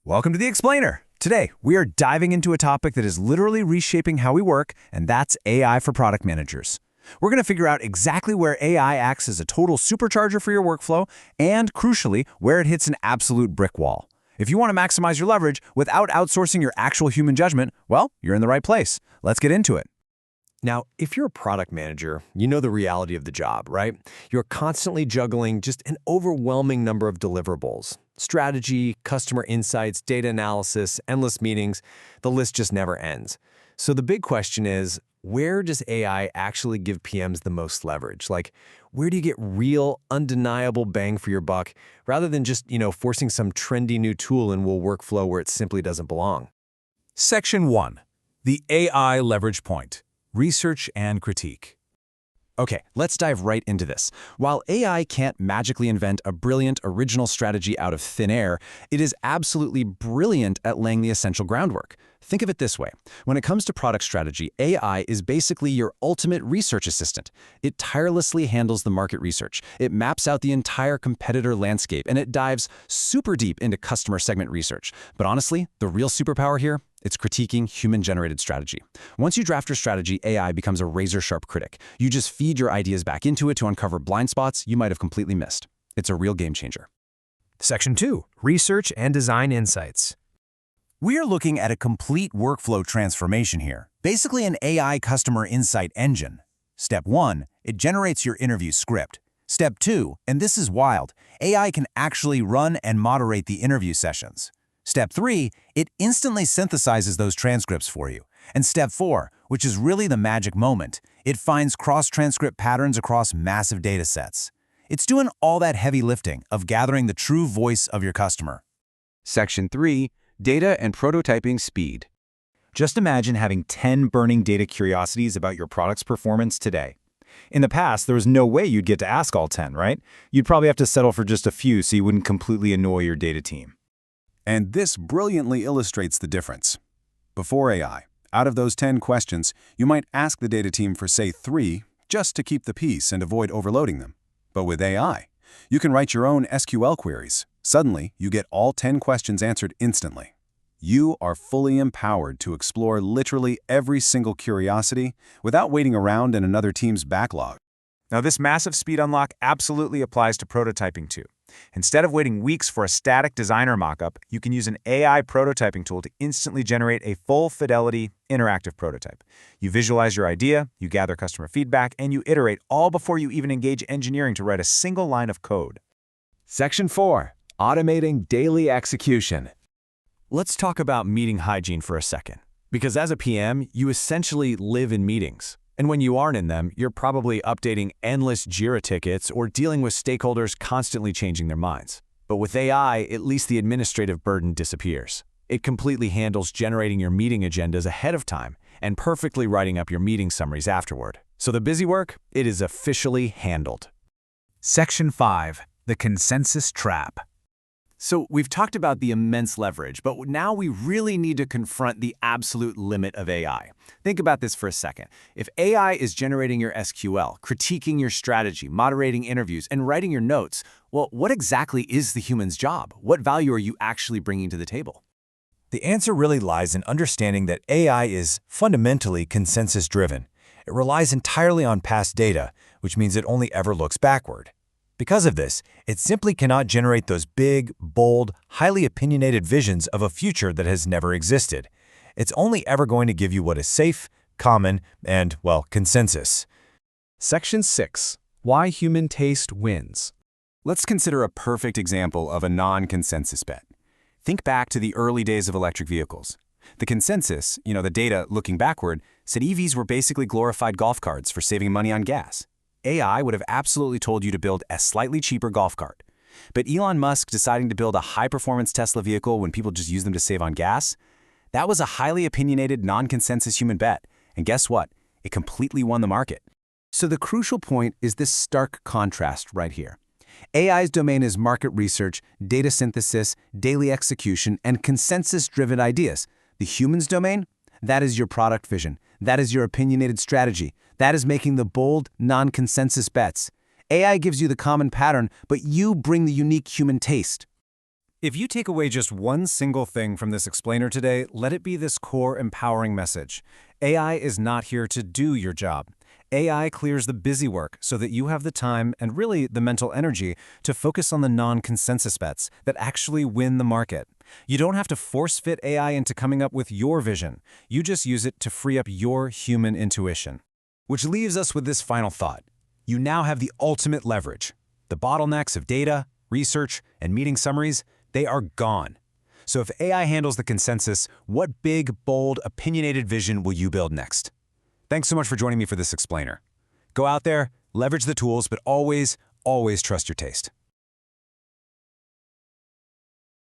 Welcome to The Explainer. Today, we are diving into a topic that is literally reshaping how we work, and that's AI for product managers. We're going to figure out exactly where AI acts as a total supercharger for your workflow, and crucially, where it hits an absolute brick wall. If you want to maximize your leverage without outsourcing your actual human judgment, well, you're in the right place. Let's get into it. Now, if you're a product manager, you know the reality of the job, right? You're constantly juggling just an overwhelming number of deliverables. Strategy, customer insights, data analysis, endless meetings, the list just never ends. So the big question is, where does AI actually give PMs the most leverage? Like, where do you get real, undeniable bang for your buck, rather than just, forcing some trendy new tool in your workflow where it simply doesn't belong? Section 1. The AI Leverage Point. Research and critique. Okay, let's dive right into this. While AI can't magically invent a brilliant, original strategy out of thin air, it is absolutely brilliant at laying the essential groundwork. Think of it this way. When it comes to product strategy, AI is basically your ultimate research assistant. It tirelessly handles the market research. It maps out the entire competitor landscape, and it dives super deep into customer segment research. But honestly, the real superpower here? It's critiquing human-generated strategy. Once you draft your strategy, AI becomes a razor-sharp critic. You just feed your ideas back into it to uncover blind spots you might have completely missed. It's a real game changer. Section 2. Research and Design Insights. We are looking at a complete workflow transformation here, basically an AI customer insight engine. Step 1, it generates your interview script. Step 2, and this is wild, AI can actually run and moderate the interview sessions. Step 3, it instantly synthesizes those transcripts for you. And Step 4, which is really the magic moment, it finds cross-transcript patterns across massive data sets. It's doing all that heavy lifting of gathering the true voice of your customer. Section 3. Data and prototyping speed. Just imagine having 10 burning data curiosities about your product's performance today. In the past, there was no way you'd get to ask all 10, right? You'd probably have to settle for just a few so you wouldn't completely annoy your data team. And this brilliantly illustrates the difference. Before AI, out of those 10 questions, you might ask the data team for, say, 3, just to keep the peace and avoid overloading them. But with AI, you can write your own SQL queries. Suddenly, you get all 10 questions answered instantly. You are fully empowered to explore literally every single curiosity without waiting around in another team's backlog. Now, this massive speed unlock absolutely applies to prototyping too. Instead of waiting weeks for a static designer mockup, you can use an AI prototyping tool to instantly generate a full-fidelity, interactive prototype. You visualize your idea, you gather customer feedback, and you iterate all before you even engage engineering to write a single line of code. Section 4. Automating daily execution. Let's talk about meeting hygiene for a second. Because as a PM, you essentially live in meetings. And when you aren't in them, you're probably updating endless Jira tickets or dealing with stakeholders constantly changing their minds. But with AI, at least the administrative burden disappears. It completely handles generating your meeting agendas ahead of time and perfectly writing up your meeting summaries afterward. So the busy work, it is officially handled. Section 5. The Consensus Trap. So we've talked about the immense leverage, but now we really need to confront the absolute limit of AI. Think about this for a second. If AI is generating your SQL, critiquing your strategy, moderating interviews, and writing your notes, well, what exactly is the human's job? What value are you actually bringing to the table? The answer really lies in understanding that AI is fundamentally consensus-driven. It relies entirely on past data, which means it only ever looks backward. Because of this, it simply cannot generate those big, bold, highly opinionated visions of a future that has never existed. It's only ever going to give you what is safe, common, and, well, consensus. Section 6. Why Human Taste Wins. Let's consider a perfect example of a non-consensus bet. Think back to the early days of electric vehicles. The consensus, the data looking backward, said EVs were basically glorified golf carts for saving money on gas. AI would have absolutely told you to build a slightly cheaper golf cart. But Elon Musk deciding to build a high-performance Tesla vehicle when people just use them to save on gas, that was a highly opinionated, non-consensus human bet. And guess what? It completely won the market. So the crucial point is this stark contrast right here. AI's domain is market research, data synthesis, daily execution, and consensus-driven ideas. The human's domain? That is your product vision. That is your opinionated strategy. That is making the bold, non-consensus bets. AI gives you the common pattern, but you bring the unique human taste. If you take away just one single thing from this explainer today, let it be this core empowering message. AI is not here to do your job. AI clears the busy work so that you have the time and really the mental energy to focus on the non-consensus bets that actually win the market. You don't have to force-fit AI into coming up with your vision. You just use it to free up your human intuition. Which leaves us with this final thought. You now have the ultimate leverage. The bottlenecks of data, research, and meeting summaries, they are gone. So if AI handles the consensus, what big, bold, opinionated vision will you build next? Thanks so much for joining me for this explainer. Go out there, leverage the tools, but always, always trust your taste.